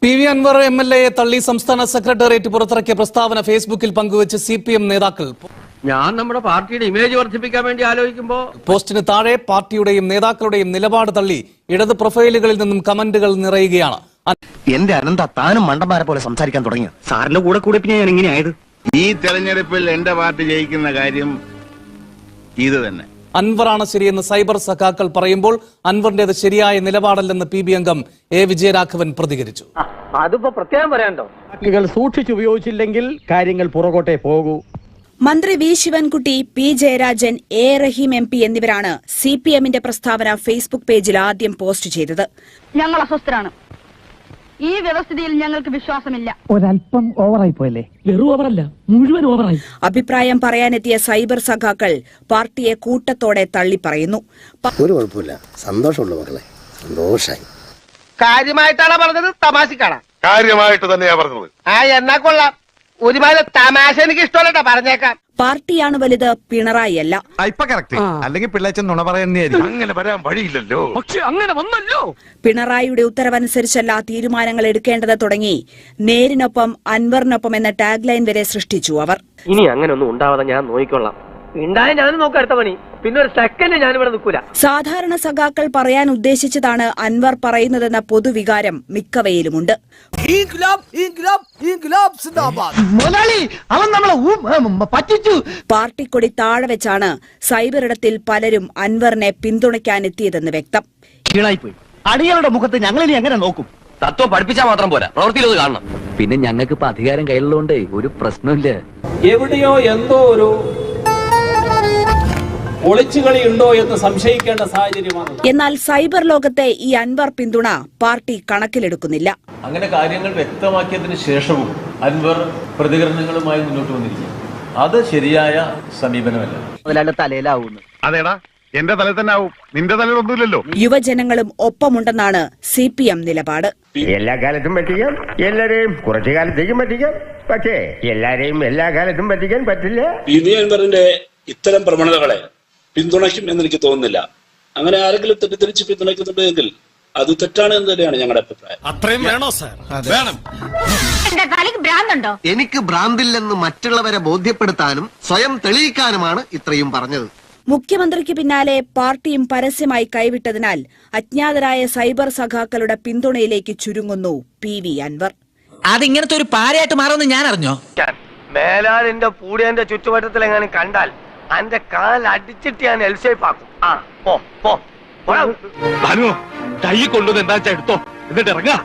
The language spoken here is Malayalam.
PV Anwar MLA തള്ളി സംസ്ഥാന സെക്രട്ടേറിയറ്റ് പുറത്തിറക്കിയ പ്രസ്താവന ഫേസ്ബുക്കിൽ പങ്കുവച്ച് CPM നേതാക്കൾ. ഞാൻ നമ്മുടെ പാർട്ടിയുടെ ഇമേജ് വർദ്ധിപ്പിക്കാൻ വേണ്ടി ആലോചിക്കുമ്പോൾ പോസ്റ്റിന് താഴെ പാർട്ടിയുടെയും നേതാക്കളുടെയും നിലപാട് തള്ളി ഇടത് പ്രൊഫൈലുകളിൽ നിന്നും കമന്റുകൾ നിറയുകയാണ്. എന്റെ അനന്ത താനും മണ്ടന്മാരെ പോലെ സംസാരിക്കാൻ തുടങ്ങി. സാറിന്റെ കൂടെ കൂടെ പിന്നെ ഞാൻ എങ്ങനെയായത്? ഈ തെരഞ്ഞെടുപ്പിൽ എന്റെ പാർട്ടി ജയിക്കുന്ന കാര്യം ഇത് തന്നെ. അൻവറാണ് ശരിയെന്ന് സൈബർ സഖാക്കൾ പറയുമ്പോൾ അൻവറിന്റേത് ശരിയായ നിലപാടല്ലെന്ന് PB അംഗം A. വിജയരാഘവൻ പ്രതികരിച്ചു. അതിപ്പോ പ്രത്യേകം പറയാണ്ടോ? സൂക്ഷിച്ചുപയോഗിച്ചില്ലെങ്കിൽ കാര്യങ്ങൾ പുറകോട്ടെ പോകൂ. മന്ത്രി V. Sivankutty, P. Jayarajan, A. Rahim MP എന്നിവരാണ് CPMന്റെ പ്രസ്താവന ഫേസ്ബുക്ക് പേജിൽ ആദ്യം പോസ്റ്റ് ചെയ്തത്. ഞങ്ങൾ അസ്വസ്ഥരാണ്. ഈ വ്യവസ്ഥിതിയിൽ ഞങ്ങൾക്ക് വിശ്വാസമില്ല. ഒരല്പം ഓവറായി പോയല്ലേ? വെറും ഓവറല്ല, മുഴുവൻ ഓവറായി. അഭിപ്രായം പറയാനെത്തിയ സൈബർ സഖാക്കൾ പാർട്ടിയെ കൂട്ടത്തോടെ തള്ളിപ്പറയുന്നു. ഒരു കുഴപ്പമില്ല, സന്തോഷമുള്ള മക്കളെ, സന്തോഷായി. കാര്യമായിട്ടാണ് പറഞ്ഞത്, തമാശക്കാണ്? കാര്യമായിട്ട് തന്നെയാ പറഞ്ഞത്. എന്നാ കൊള്ളാം. ഒരുപാട് തമാശ എനിക്ക് ഇഷ്ടമല്ല, പറഞ്ഞേക്കാം. പാർട്ടിയാണ് വലുത്, പിണറായി അല്ല. അല്ലെങ്കിൽ പിള്ളേച്ചൻ നുണ പറയുന്നതായിരിക്കും. അങ്ങനെ വരാൻ വഴിയില്ലല്ലോ. പക്ഷെ അങ്ങനെ വന്നല്ലോ. പിണറായിയുടെ ഉത്തരവനുസരിച്ചല്ല തീരുമാനങ്ങൾ എടുക്കേണ്ടത് തുടങ്ങി നേരിനൊപ്പം അൻവറിനൊപ്പം എന്ന ടാഗ് ലൈൻ വരെ സൃഷ്ടിച്ചു അവർ. ഇനി അങ്ങനെ ഒന്നും ഉണ്ടാവാതെ ഞാൻ നോക്കിക്കൊള്ളാം. ഉണ്ടായ ഞാൻ നോക്കാം അടുത്ത പണി. പിന്നെ ഒരു സെക്കൻഡ് ഞാനിവിടെ നിൽക്കൂല. സാധാരണ സഖാക്കൾ പറയാൻ ഉദ്ദേശിച്ചതാണ് അൻവർ പറയുന്നതെന്ന പൊതുവികാരം മിക്കവയിലുമുണ്ട്. പാർട്ടിക്കൊടി താഴെ വെച്ചാണ് സൈബറിടത്തിൽ പലരും അൻവറിനെ പിന്തുണയ്ക്കാനെത്തിയതെന്ന് വ്യക്തം. അടികളുടെ മുഖത്ത് ഞങ്ങൾ ഇനി എങ്ങനെ നോക്കും? തത്വം പഠിപ്പിച്ചാൽ മാത്രം പോരാ, പ്രവൃത്തിയിലത് കാണണം. പിന്നെ ഞങ്ങൾക്ക് ഇപ്പൊ അധികാരം കയ്യിലുള്ളതുകൊണ്ട് ഒരു പ്രശ്നമില്ല. എവിടെയോ എന്തോ ഒരു ഒളിച്ചുകളി ഉണ്ടോ എന്ന് സംശയിക്കേണ്ട സാഹചര്യമാണ്. എന്നാൽ സൈബർ ലോകത്തെ ഈ അൻവർ പിന്തുണ പാർട്ടി കണക്കിലെടുക്കുന്നില്ല. അങ്ങനെ കാര്യങ്ങൾ വ്യക്തമാക്കിയതിനു ശേഷവും അൻവർ പ്രതികരണങ്ങളുമായി മുന്നോട്ട് വന്നിരിക്കും. അത് ശരിയായ സമീപനമല്ല. അതിലാണ്ട് തലയിലാവുന്നു. അതേടാ, എന്റെ തലയിൽ തന്നെ ആവും, നിന്റെ തലയിൽ ഒന്നുമില്ലല്ലോ. യുവജനങ്ങളും ഒപ്പമുണ്ടെന്നാണ് CPM നിലപാട്. എല്ലാ കാലത്തും പറ്റിക്കാം, എല്ലാരെയും കുറച്ചു കാലത്തേക്കും പറ്റിക്കാം. പക്ഷേ എല്ലാരെയും എല്ലാ കാലത്തും പറ്റിക്കാൻ പറ്റില്ല. PV അൻവറിന്റെ ഇത്തരം പ്രവണതകളെ പിന്തുണയ്ക്കും എന്ന് എനിക്ക് തോന്നുന്നില്ല. അങ്ങനെ ആരെങ്കിലും തെറ്റിദ്ധരിച്ച് പിന്തുണയ്ക്കുന്നുണ്ടെങ്കിൽ അത് തെറ്റാണ് എന്ന് തന്നെയാണ് ഞങ്ങളുടെ അഭിപ്രായം. അത്രയും വേണോ സാർ? വേണം. എനിക്ക് ഭ്രാന്തില്ലെന്ന് മറ്റുള്ളവരെ ബോധ്യപ്പെടുത്താനും സ്വയം തെളിയിക്കാനുമാണ് ഇത്രയും പറഞ്ഞത്. മുഖ്യമന്ത്രിക്ക് പിന്നാലെ പാർട്ടിയും പരസ്യമായി കൈവിട്ടതിനാൽ അജ്ഞാതരായ സൈബർ സഖാക്കളുടെ പിന്തുണയിലേക്ക് ചുരുങ്ങുന്നു PV അൻവർ. അതിങ്ങനത്തെ ഒരു പാരയായിട്ട് മാറുമെന്ന് ഞാൻ അറിഞ്ഞോ? മേലാൽ എന്റെ പൂടിയന്റെ ചുറ്റുവട്ടത്തിൽ എങ്ങനെ കണ്ടാൽ എന്റെ കാൽ അടിച്ചിട്ട് ഞാൻ എൽഷേപ്പാക്കും. കൈ കൊണ്ടുവന്ന് എന്താ എടുത്തോ, എന്നിട്ട് ഇറങ്ങാ.